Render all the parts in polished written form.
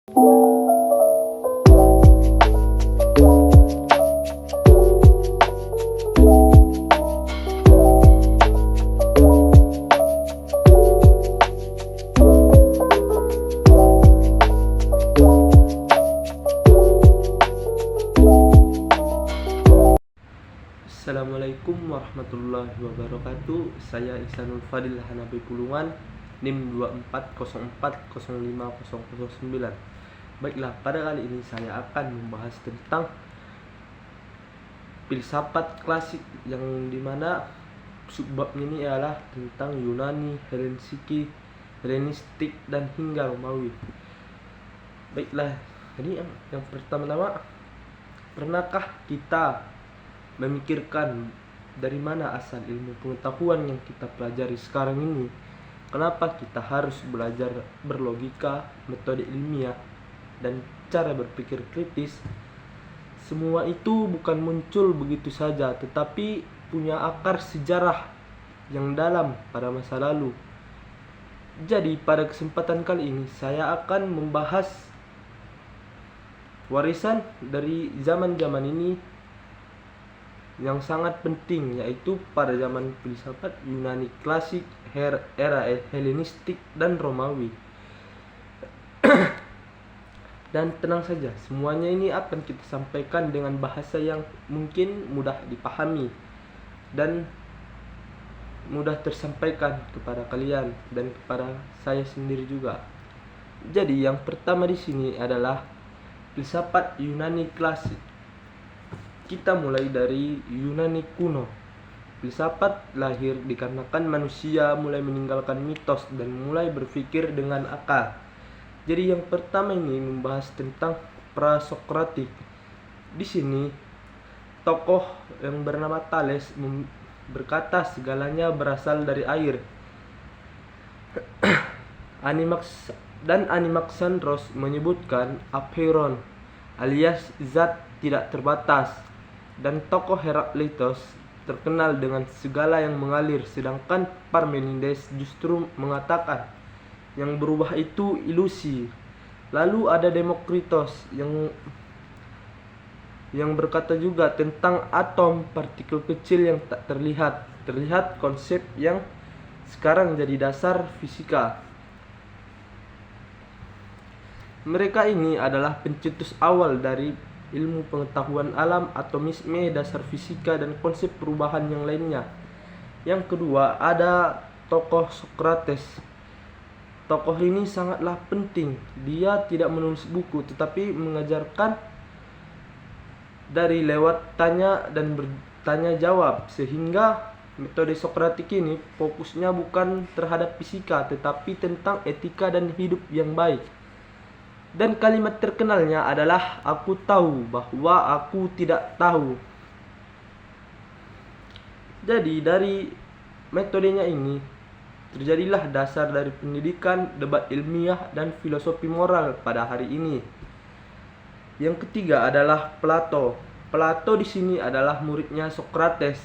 Assalamualaikum warahmatullahi wabarakatuh. Saya Ihsanul Fadil Hanafi Pulungan, NIM 2404050009. Baiklah, pada kali ini saya akan membahas tentang filsafat klasik, yang dimana subbabnya ini adalah tentang Yunani, Helenistik, dan hingga Romawi. Baiklah, jadi yang pertama-tama, pernahkah kita memikirkan dari mana asal ilmu pengetahuan yang kita pelajari sekarang ini? Kenapa kita harus belajar berlogika, metode ilmiah, dan cara berpikir kritis? Semua itu bukan muncul begitu saja, tetapi punya akar sejarah yang dalam pada masa lalu. Jadi pada kesempatan kali ini saya akan membahas warisan dari zaman-zaman ini yang sangat penting, yaitu pada zaman filsafat Yunani klasik, era Helenistik, dan Romawi. Dan tenang saja, semuanya ini akan kita sampaikan dengan bahasa yang mungkin mudah dipahami dan mudah tersampaikan kepada kalian dan kepada saya sendiri juga. Jadi yang pertama di sini adalah filsafat Yunani klasik. Kita mulai dari Yunani kuno. Filsafat lahir dikarenakan manusia mulai meninggalkan mitos dan mulai berpikir dengan akal. Jadi yang pertama ini membahas tentang prasokratik. Di sini tokoh yang bernama Thales berkata segalanya berasal dari air. Animaxandros menyebutkan apeiron alias zat tidak terbatas. Dan tokoh Herakleitos terkenal dengan segala yang mengalir, sedangkan Parmenides justru mengatakan yang berubah itu ilusi. Lalu ada Demokritos yang berkata juga tentang atom, partikel kecil yang tak terlihat konsep yang sekarang jadi dasar fisika. Mereka ini adalah pencetus awal dari ilmu pengetahuan alam, atomisme, dasar fisika, dan konsep perubahan yang lainnya. Yang kedua ada tokoh Socrates. Tokoh ini sangatlah penting. Dia tidak menulis buku, tetapi mengajarkan dari lewat tanya dan bertanya jawab, sehingga metode Sokratik ini fokusnya bukan terhadap fisika, tetapi tentang etika dan hidup yang baik. Dan kalimat terkenalnya adalah aku tahu bahwa aku tidak tahu. Jadi dari metodenya ini terjadilah dasar dari pendidikan, debat ilmiah, dan filosofi moral pada hari ini. Yang ketiga adalah Plato. Plato di sini adalah muridnya Socrates.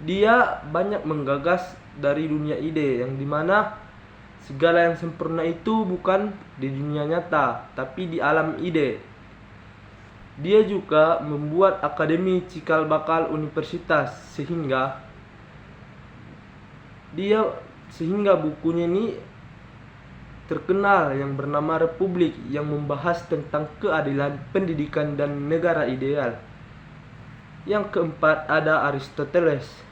Dia banyak menggagas dari dunia ide, yang dimana segala yang sempurna itu bukan di dunia nyata, tapi di alam ide. Dia juga membuat akademi cikal bakal universitas, sehingga bukunya ini terkenal, yang bernama Republik, yang membahas tentang keadilan, pendidikan, dan negara ideal. Yang keempat ada Aristoteles.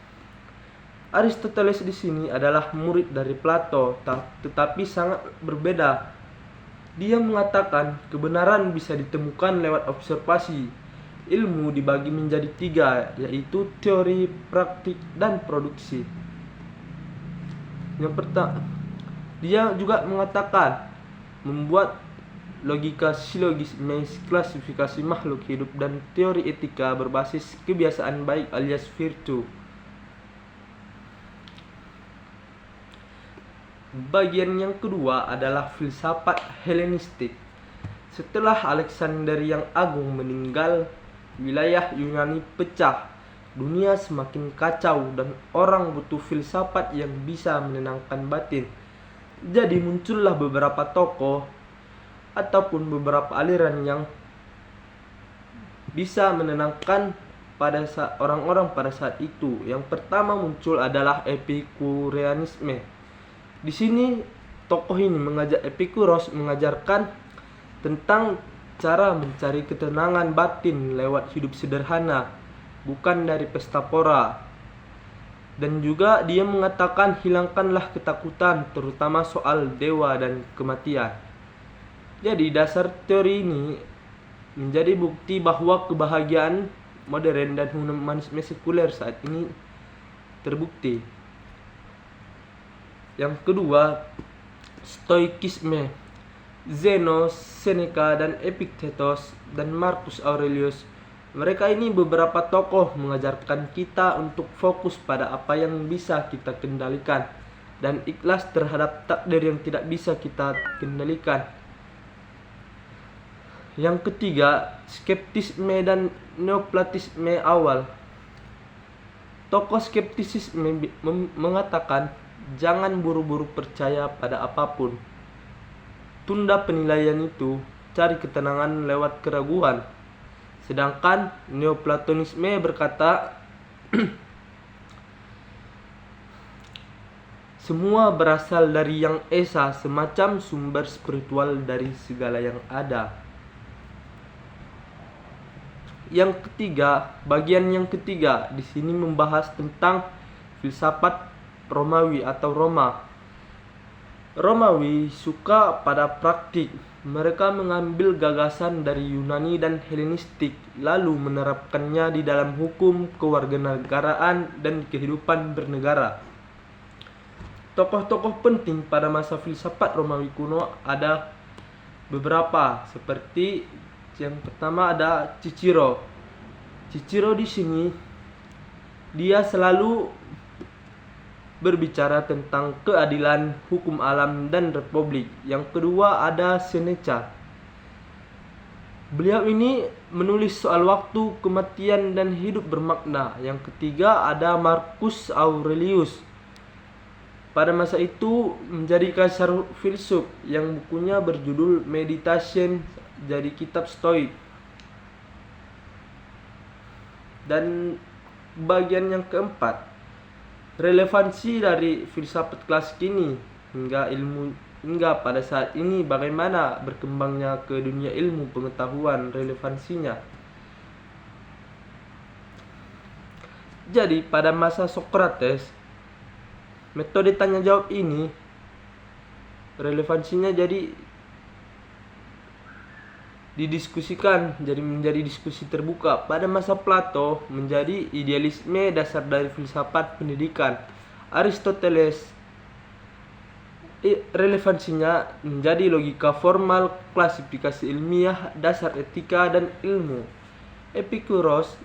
Aristoteles di sini adalah murid dari Plato, tetapi sangat berbeda. Dia mengatakan kebenaran bisa ditemukan lewat observasi. Ilmu dibagi menjadi 3, yaitu teori, praktik, dan produksi. Yang pertama, dia juga mengatakan membuat logika silogis, klasifikasi makhluk hidup, dan teori etika berbasis kebiasaan baik alias virtue. Bagian yang kedua adalah filsafat Helenistik. Setelah Alexander yang Agung meninggal, wilayah Yunani pecah. Dunia semakin kacau dan orang butuh filsafat yang bisa menenangkan batin. Jadi muncullah beberapa tokoh ataupun beberapa aliran yang bisa menenangkan pada orang-orang pada saat itu. Yang pertama muncul adalah Epikureanisme. Di sini tokoh ini Epikuros mengajarkan tentang cara mencari ketenangan batin lewat hidup sederhana, bukan dari pesta pora. Dan juga dia mengatakan hilangkanlah ketakutan, terutama soal dewa dan kematian. Jadi dasar teori ini menjadi bukti bahwa kebahagiaan modern dan humanisme sekuler saat ini terbukti. Yang kedua, Stoikisme. Zeno, Seneca, dan Epictetus, dan Marcus Aurelius. Mereka ini beberapa tokoh mengajarkan kita untuk fokus pada apa yang bisa kita kendalikan dan ikhlas terhadap takdir yang tidak bisa kita kendalikan. Yang ketiga, skeptisme dan neoplatisme awal. Tokoh skeptisisme mengatakan jangan buru-buru percaya pada apapun. Tunda penilaian itu, cari ketenangan lewat keraguan. Sedangkan Neoplatonisme berkata semua berasal dari Yang Esa, semacam sumber spiritual dari segala yang ada. Yang ketiga, bagian yang ketiga di sini membahas tentang filsafat Romawi atau Roma. Romawi suka pada praktik. Mereka mengambil gagasan dari Yunani dan Helenistik, lalu menerapkannya di dalam hukum, kewarganegaraan, dan kehidupan bernegara. Tokoh-tokoh penting pada masa filsafat Romawi kuno ada beberapa, seperti yang pertama ada Cicero. Cicero di sini dia selalu berbicara tentang keadilan, hukum alam, dan republik. Yang kedua ada Seneca. Beliau ini menulis soal waktu, kematian, dan hidup bermakna. Yang ketiga ada Marcus Aurelius. Pada masa itu menjadi kaisar filsuf yang bukunya berjudul Meditation, jadi kitab Stoik. Dan bagian yang keempat, relevansi dari filsafat klasik ini hingga pada saat ini, bagaimana berkembangnya ke dunia ilmu pengetahuan, relevansinya. Jadi pada masa Socrates, metode tanya jawab ini relevansinya jadi didiskusikan, jadi menjadi diskusi terbuka. Pada masa Plato menjadi idealisme dasar dari filsafat pendidikan. Aristoteles relevansinya menjadi logika formal, klasifikasi ilmiah, dasar etika dan ilmu. Epikuros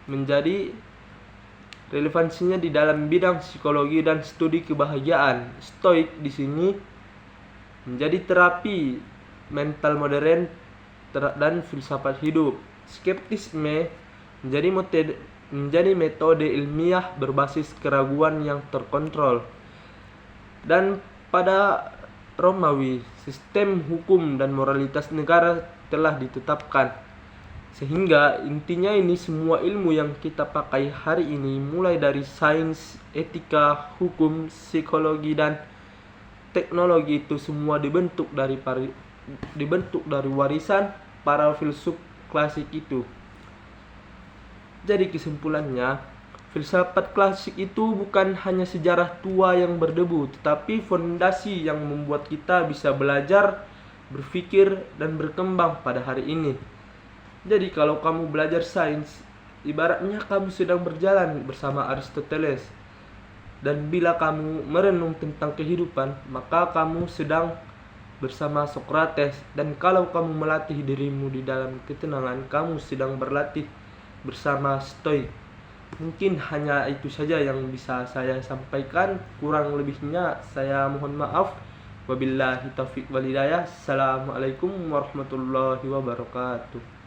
menjadi relevansinya di dalam bidang psikologi dan studi kebahagiaan. Stoik di sini menjadi terapi mental modern dan filsafat hidup. Skeptisme menjadi metode ilmiah berbasis keraguan yang terkontrol. Dan pada Romawi, sistem hukum dan moralitas negara telah ditetapkan. Sehingga intinya ini semua ilmu yang kita pakai hari ini, mulai dari sains, etika, hukum, psikologi, dan teknologi, itu semua dibentuk dari warisan para filsuf klasik itu. Jadi kesimpulannya, filsafat klasik itu bukan hanya sejarah tua yang berdebu, tetapi fondasi yang membuat kita bisa belajar, berpikir, dan berkembang pada hari ini. Jadi kalau kamu belajar sains, ibaratnya kamu sedang berjalan bersama Aristoteles. Dan bila kamu merenung tentang kehidupan, maka kamu sedang bersama Socrates. Dan kalau kamu melatih dirimu di dalam ketenangan, kamu sedang berlatih bersama Stoik. Mungkin hanya itu saja yang bisa saya sampaikan. Kurang lebihnya saya mohon maaf. Wabillahi taufiq wal hidayah. Assalamualaikum warahmatullahi wabarakatuh.